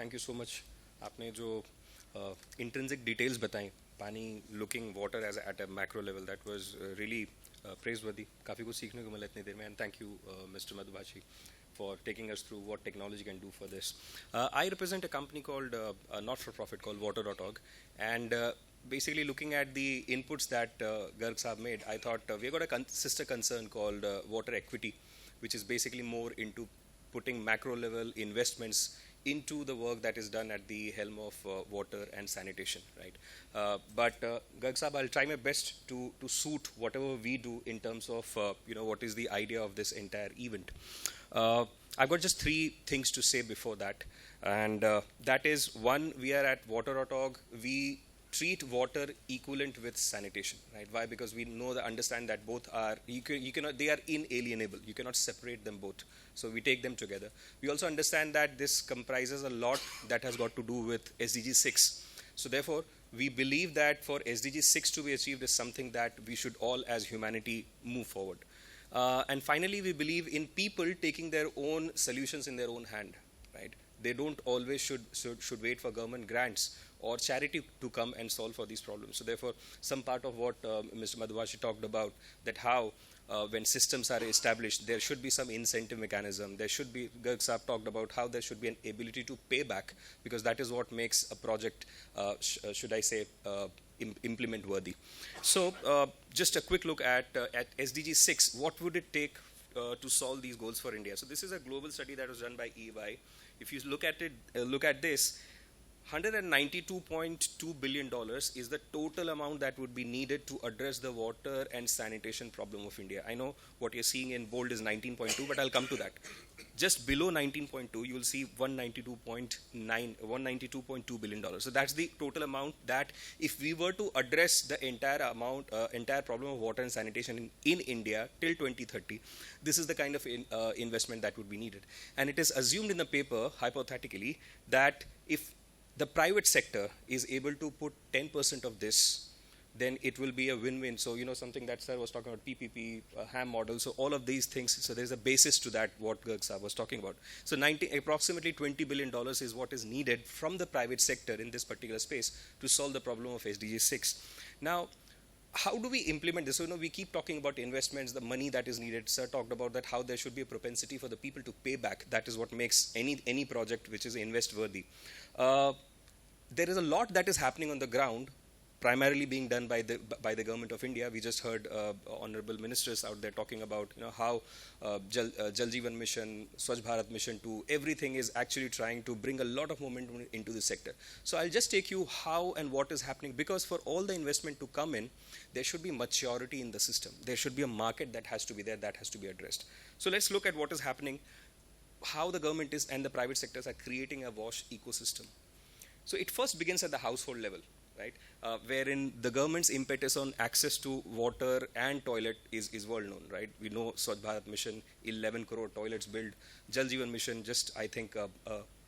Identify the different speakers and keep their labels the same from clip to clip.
Speaker 1: Thank you so much. आपने जो intrinsic details बताई, पानी, looking water as at a macro level, that was really praiseworthy. काफी कुछ सीखने को मिला इतनी देर में, and thank you, Mr. Madhubachi, for taking us through what technology can do for this. I represent a company called a not-for-profit called Water.org, and basically looking at the inputs that Garg Saab made, I thought we've got a sister concern called water equity, which is basically more into putting macro level investments into the work that is done at the helm of water and sanitation, right? But Garg Saab, I'll try my best to suit whatever we do in terms of what is the idea of this entire event. I've got just three things to say before that, and that is, one, we are at water.org. We treat water equivalent with sanitation, right? Why? Because we know understand that both are, they are inalienable. You cannot separate them both. So we take them together. We also understand that this comprises a lot that has got to do with SDG 6. So therefore, we believe that for SDG 6 to be achieved is something that we should all as humanity move forward. And finally, we believe in people taking their own solutions in their own hand, right? They don't always should wait for government grants or charity to come and solve for these problems. So therefore, some part of what Mr. Madhubachi talked about, that how when systems are established, there should be some incentive mechanism. There should be, Garg Saab talked about how there should be an ability to pay back, because that is what makes a project, should I say, implement worthy. So just a quick look at SDG 6. What would it take to solve these goals for India? So this is a global study that was done by EY. If you look at it, look at this, $192.2 billion is the total amount that would be needed to address the water and sanitation problem of India. I know what you're seeing in bold is 19.2, but I'll come to that. Just below 19.2, you will see $192.2 billion. So that's the total amount that, if we were to address the entire amount, entire problem of water and sanitation in India till 2030, this is the kind of investment that would be needed. And it is assumed in the paper, hypothetically, that if the private sector is able to put 10% of this, then it will be a win-win. So, something that Sir was talking about, PPP, HAM model, so all of these things, so there's a basis to that, what Garg Saab was talking about. So approximately $20 billion is what is needed from the private sector in this particular space to solve the problem of SDG 6. Now, how do we implement this? So, we keep talking about investments, the money that is needed. Sir talked about that, how there should be a propensity for the people to pay back. That is what makes any project which is invest worthy. There is a lot that is happening on the ground, primarily being done by the government of India. We just heard honorable ministers out there talking about how Jal Jeevan Mission, Swachh Bharat Mission 2, everything is actually trying to bring a lot of momentum into the sector. So I'll just take you how and what is happening, because for all the investment to come in, there should be maturity in the system. There should be a market that has to be there, that has to be addressed. So let's look at what is happening, how the government is and the private sectors are creating a WASH ecosystem. So it first begins at the household level, right? Wherein the government's impetus on access to water and toilet is well known, right? We know Swachh Bharat Mission, 11 crore toilets built. Jal Jeevan Mission, just I think a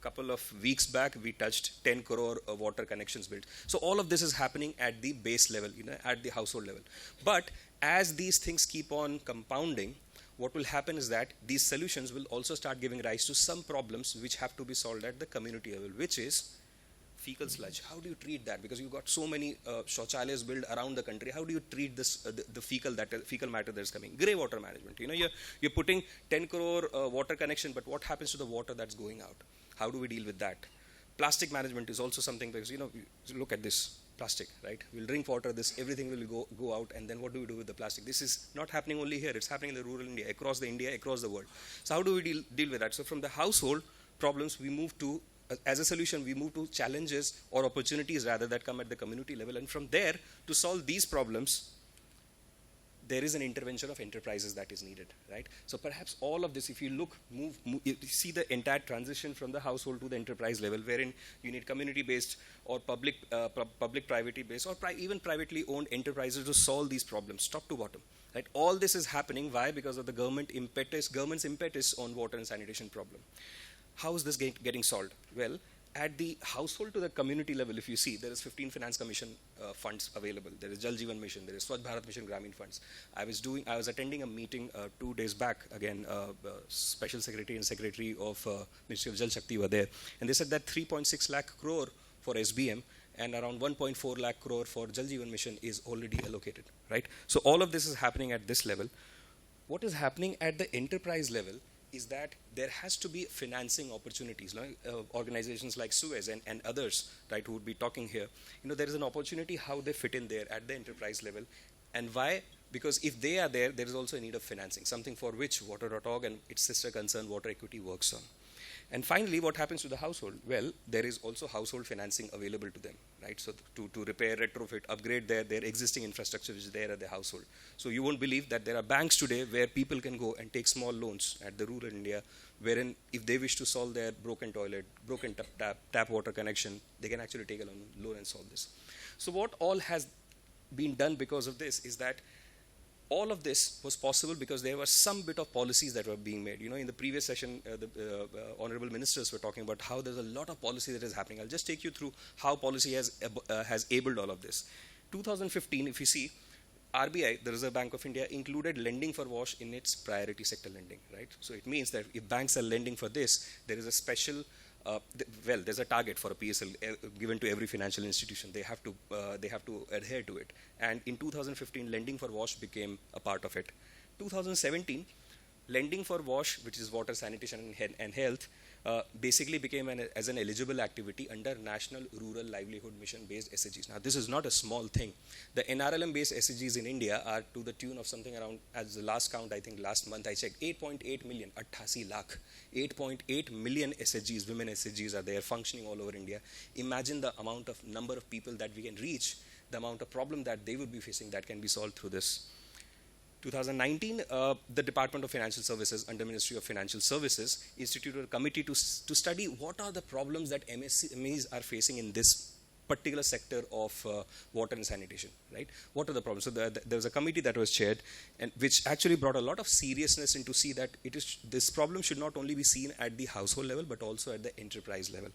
Speaker 1: couple of weeks back, we touched 10 crore water connections built. So all of this is happening at the base level, at the household level. But as these things keep on compounding, what will happen is that these solutions will also start giving rise to some problems which have to be solved at the community level, which is fecal sludge. How do you treat that? Because you've got so many shauchalayas built around the country. How do you treat this, the fecal matter that is coming? Grey water management. You're putting 10 crore water connection, but what happens to the water that's going out? How do we deal with that? Plastic management is also something, because look at this plastic, right? We'll drink water, everything will go out, and then what do we do with the plastic? This is not happening only here. It's happening in the rural India, across the world. So how do we deal with that? So from the household problems, we move to, as a solution, we move to challenges or opportunities rather that come at the community level. And from there, to solve these problems, there is an intervention of enterprises that is needed, right? So perhaps all of this, if you look, you see the entire transition from the household to the enterprise level, wherein you need community-based or public-privately based, or even privately owned enterprises to solve these problems, top to bottom, right? All this is happening. Why? Because of the government's impetus on water and sanitation problem. How is this getting solved? Well, at the household to the community level, if you see, there is 15 Finance Commission funds available. There is Jal Jeevan Mission. There is Swachh Bharat Mission Gramin funds. I was attending a meeting 2 days back. Again, Special Secretary and Secretary of Ministry of Jal Shakti were there, and they said that 3.6 lakh crore for SBM and around 1.4 lakh crore for Jal Jeevan Mission is already allocated. Right. So all of this is happening at this level. What is happening at the enterprise level is that there has to be financing opportunities. Organizations like Suez and others, right, who would be talking here, there is an opportunity how they fit in there at the enterprise level. And why? Because if they are there, there is also a need of financing, something for which Water.org and its sister concern Water Equity works on. And finally, what happens to the household? Well, there is also household financing available to them, right? So to repair, retrofit, upgrade their existing infrastructure which is there at the household. So you won't believe that there are banks today where people can go and take small loans at the rural India, wherein if they wish to solve their broken toilet, broken tap water connection, they can actually take a loan and solve this. So what all has been done because of this is that all of this was possible because there were some bit of policies that were being made. In the previous session, the honorable ministers were talking about how there's a lot of policy that is happening. I'll just take you through how policy has enabled all of this. 2015, if you see, RBI, the Reserve Bank of India, included lending for wash in its priority sector lending, right? So it means that if banks are lending for this, there is a special there's a target for a PSL given to every financial institution. They have to adhere to it. And in 2015, lending for wash became a part of it. 2017, lending for wash, which is water, sanitation, and health, basically became as an eligible activity under National Rural Livelihood Mission-based SHGs. Now, this is not a small thing. The NRLM-based SHGs in India are to the tune of something around, as the last count, I think last month I checked, 8.8 million, 88 lakh. 8.8 million SHGs, women SHGs are there functioning all over India. Imagine the number of people that we can reach, the amount of problem that they would be facing that can be solved through this. 2019, the Department of Financial Services under Ministry of Financial Services instituted a committee to study what are the problems that MSMEs are facing in this particular sector of water and sanitation, right? What are the problems? So there was a committee that was chaired, and which actually brought a lot of seriousness into see that this problem should not only be seen at the household level, but also at the enterprise level.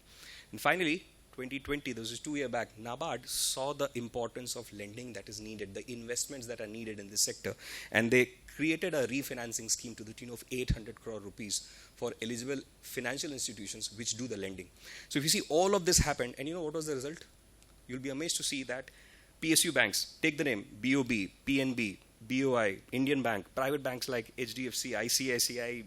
Speaker 1: And finally, 2020, this was 2 years back, NABARD saw the importance of lending that is needed, the investments that are needed in this sector, and they created a refinancing scheme to the tune of 800 crore rupees for eligible financial institutions which do the lending. So if you see all of this happened, and what was the result? You'll be amazed to see that PSU banks, take the name, BOB, PNB, BOI, Indian Bank, private banks like HDFC, ICICI,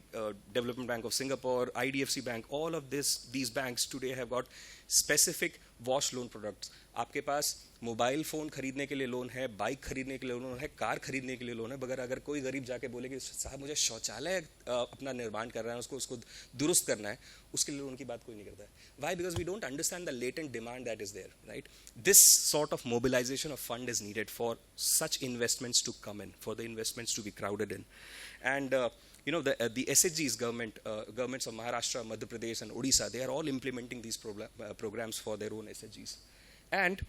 Speaker 1: Development Bank of Singapore, IDFC Bank, all of these banks today have got specific wash loan products. आपके पास mobile phone खरीदने के लिए loan है, bike खरीदने के लिए loan है, car खरीदने के लिए लोन है, मगर अगर कोई गरीब जाके बोले कि साहब मुझे शौचालय अपना निर्माण कर रहा है, उसको दुरुस्त करना है, उसके लिए लोन की बात कोई नहीं करता है. Why? Because we don't understand the latent demand that is there, right? This sort of mobilization of fund is needed for such investments to come in, for the investments to be crowded in. And the SHGs governments of Maharashtra, Madhya Pradesh, and Odisha, they are all implementing these programs for their own SHGs. And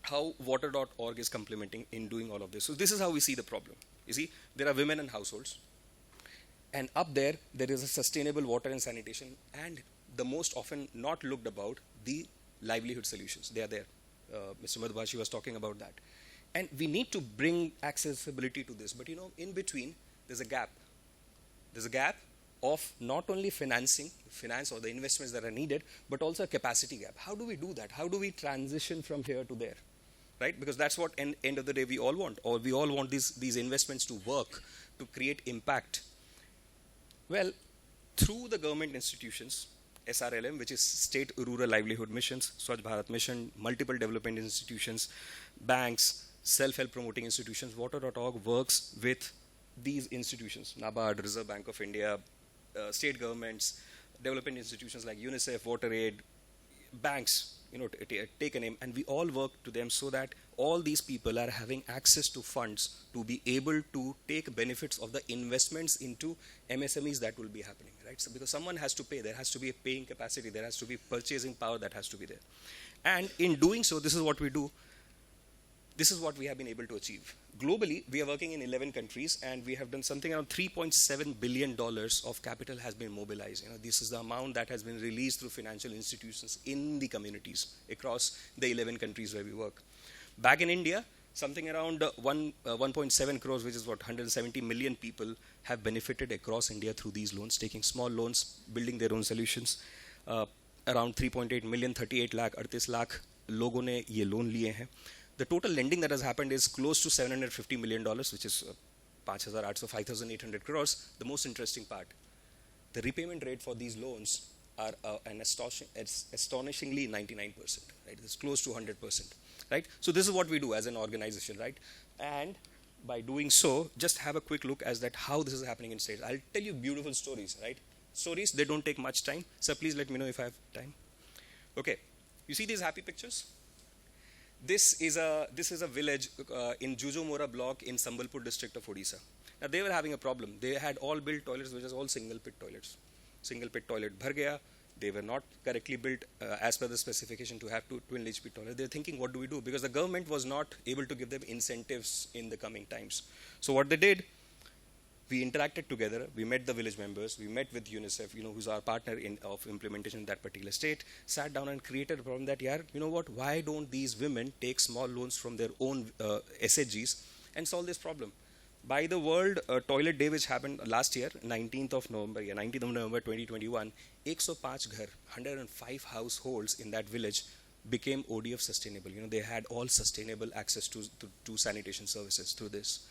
Speaker 1: how Water.org is complementing in doing all of this. So this is how we see the problem. You see, there are women and households, and up there is a sustainable water and sanitation, and the most often not looked about, the livelihood solutions. They are there. Mr. Madhubhashi was talking about that. And we need to bring accessibility to this. But in between, there's a gap. There's a gap of not only finance or the investments that are needed, but also a capacity gap. How do we do that? How do we transition from here to there? Right? Because that's what, end of the day, we all want. Or we all want these investments to work, to create impact. Well, through the government institutions, SRLM, which is State Rural Livelihood Missions, Swachh Bharat Mission, multiple development institutions, banks, self-help promoting institutions, Water.org works with these institutions, NABARD, Reserve Bank of India, state governments, development institutions like UNICEF, WaterAid, banks, take a name, and we all work to them so that all these people are having access to funds to be able to take benefits of the investments into MSMEs that will be happening, right? So because someone has to pay, there has to be a paying capacity, there has to be purchasing power that has to be there. And in doing so, this is what we do. This is what we have been able to achieve. Globally, we are working in 11 countries, and we have done something around $3.7 billion of capital has been mobilized. This is the amount that has been released through financial institutions in the communities across the 11 countries where we work. Back in India, something around 1.7 crores, which is what, 170 million people have benefited across India through these loans, taking small loans, building their own solutions. Around 3.8 million, 38 lakh, 38 lakh लोगों ने ये loan लिए हैं. The total lending that has happened is close to $750 million, which is 5,800 crores. The most interesting part, the repayment rate for these loans are an astonishingly 99%, right? It's close to 100%, right? So this is what we do as an organization, right? And by doing so, just have a quick look as that how this is happening in states. I'll tell you beautiful stories, right? Stories, they don't take much time. So please let me know if I have time. Okay, you see these happy pictures? This is a village in Jujomora block in Sambalpur district of Odisha. Now they were having a problem. They had all built toilets, which is all single pit toilets. Single pit toilet bhar gaya. They were not correctly built as per the specification to have twin HP toilet. They're thinking, what do we do? Because the government was not able to give them incentives in the coming times. So what they did, we interacted together, we met the village members, we met with UNICEF, who's our partner of implementation in that particular state, sat down and created a problem that, why don't these women take small loans from their own SHGs and solve this problem? By the World Toilet Day, which happened last year, 19th of November 2021, 105 ghar, 105 households in that village became ODF sustainable. They had all sustainable access to sanitation services through this.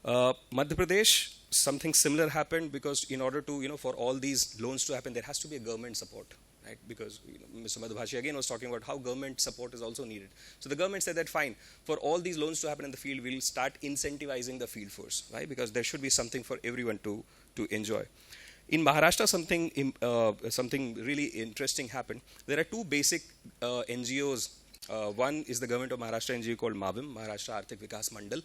Speaker 1: Madhya Pradesh, something similar happened because in order to, for all these loans to happen, there has to be a government support, right? Because Mr. Madhubhashi again was talking about how government support is also needed. So the government said that fine, for all these loans to happen in the field, we'll start incentivizing the field force, right? Because there should be something for everyone to enjoy. In Maharashtra, something really interesting happened. There are two basic NGOs. One is the government of Maharashtra NGO called MAVIM, Maharashtra Arthik Vikas Mandal.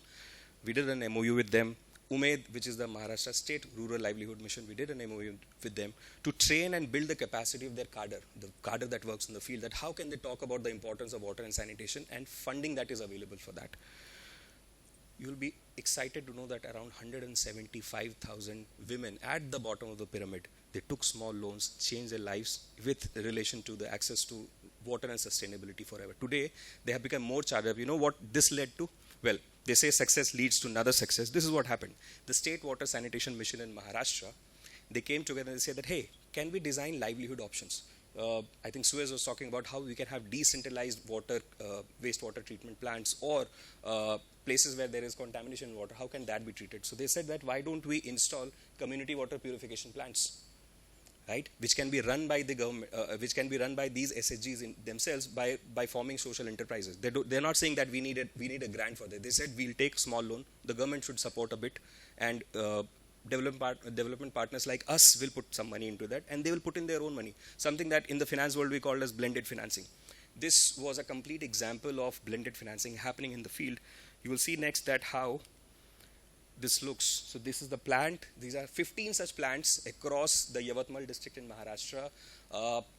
Speaker 1: We did an MOU with them. UMED, which is the Maharashtra State Rural Livelihood Mission, we did an MOU with them to train and build the capacity of their cadre, the cadre that works in the field, that how can they talk about the importance of water and sanitation, and funding that is available for that. You'll be excited to know that around 175,000 women at the bottom of the pyramid, they took small loans, changed their lives with relation to the access to water and sustainability forever. Today, they have become more charged up. You know what this led to? Well, they say success leads to another success. This is what happened. The State Water Sanitation Mission in Maharashtra, they came together and they said that, hey, can we design livelihood options? I think Suez was talking about how we can have decentralized water, wastewater treatment plants, or places where there is contamination in water. How can that be treated? So they said that why don't we install community water purification plants, right? Which can be run by the government, which can be run by these SHGs in themselves by forming social enterprises. They're not saying that we need a grant for that. They said we'll take small loan. The government should support a bit, and development partners like us will put some money into that, and they will put in their own money. Something that in the finance world we call as blended financing. This was a complete example of blended financing happening in the field. You will see next that how this looks. So this is the plant. These are 15 such plants across the Yavatmal district in Maharashtra,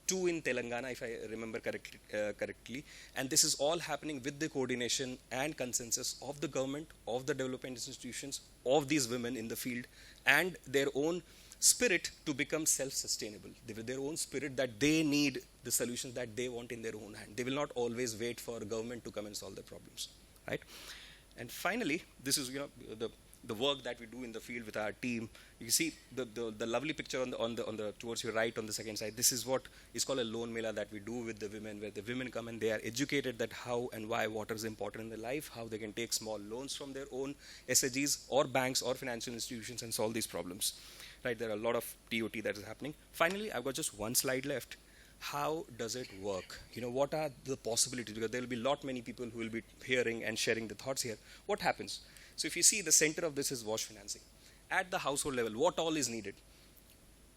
Speaker 1: 2 in Telangana, if I remember correctly. And this is all happening with the coordination and consensus of the government, of the development institutions, of these women in the field, and their own spirit to become self-sustainable. With their own spirit that they need the solutions that they want in their own hand. They will not always wait for government to come and solve their problems, right? And finally, this is the work that we do in the field with our team. You see the lovely picture on the towards your right on the second side. This is what is called a loan mela that we do with the women, where the women come and they are educated that how and why water is important in their life, how they can take small loans from their own SHGs or banks or financial institutions and solve these problems. Right? There are a lot of TOT that is happening. Finally, I've got just one slide left. How does it work? What are the possibilities? Because there will be many people who will be hearing and sharing the thoughts here. What happens? So if you see, the center of this is wash financing. At the household level, what all is needed?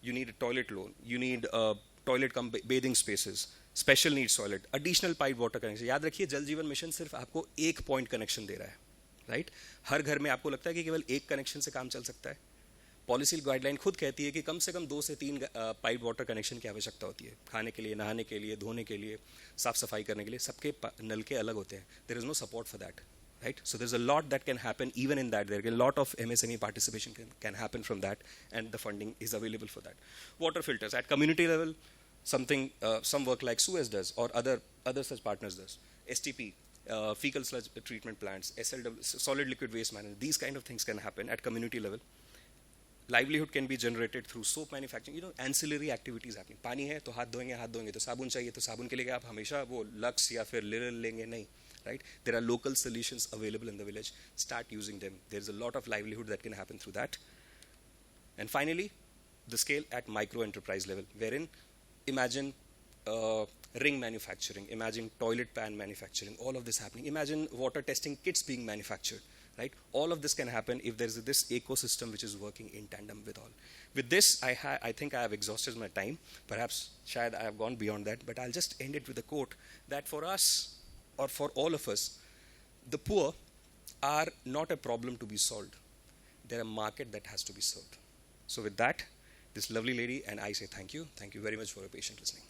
Speaker 1: You need a toilet loan. You need toilet bathing spaces, special needs toilet, additional piped water connection. याद रखिए, जल जीवन mission सिर्फ आपको एक point connection दे रहा है, right? हर घर में आपको लगता है कि केवल एक कनेक्शन से काम चल सकता है. पॉलिसी गाइडलाइन खुद कहती है कि कम से कम 2 से 3 पाइप वाटर कनेक्शन की आवश्यकता होती है, खाने के लिए, नहाने के लिए, धोने के लिए, साफ सफाई करने के लिए. सबके नल के अलग होते हैं. There is no support for that. right? So there's a lot that can happen even in that. There are a lot of MSME participation can happen from that, and the funding is available for that. Water filters at community level, something some work like Suez does, or other such partners does. STP, fecal sludge treatment plants, SLW, solid liquid waste management. These kind of things can happen at community level. Livelihood can be generated through soap manufacturing, ancillary activities happening. पानी है तो हाथ धोएंगे, तो साबुन चाहिए तो साबुन के लिए आप हमेशा वो लक्स या फिर लिरल लेंगे नहीं, right? There are local solutions available in the village. Start using them. There's a lot of livelihood that can happen through that. And finally, the scale at micro enterprise level, wherein imagine ring manufacturing, imagine toilet pan manufacturing, all of this happening. Imagine water testing kits being manufactured. Right? All of this can happen if there's this ecosystem which is working in tandem with all. With this, I think I have exhausted my time. Perhaps, shayad I have gone beyond that, but I'll just end it with a quote that for us, or for all of us, the poor are not a problem to be solved. They're a market that has to be served. So with that, this lovely lady and I say thank you. Thank you very much for your patient listening.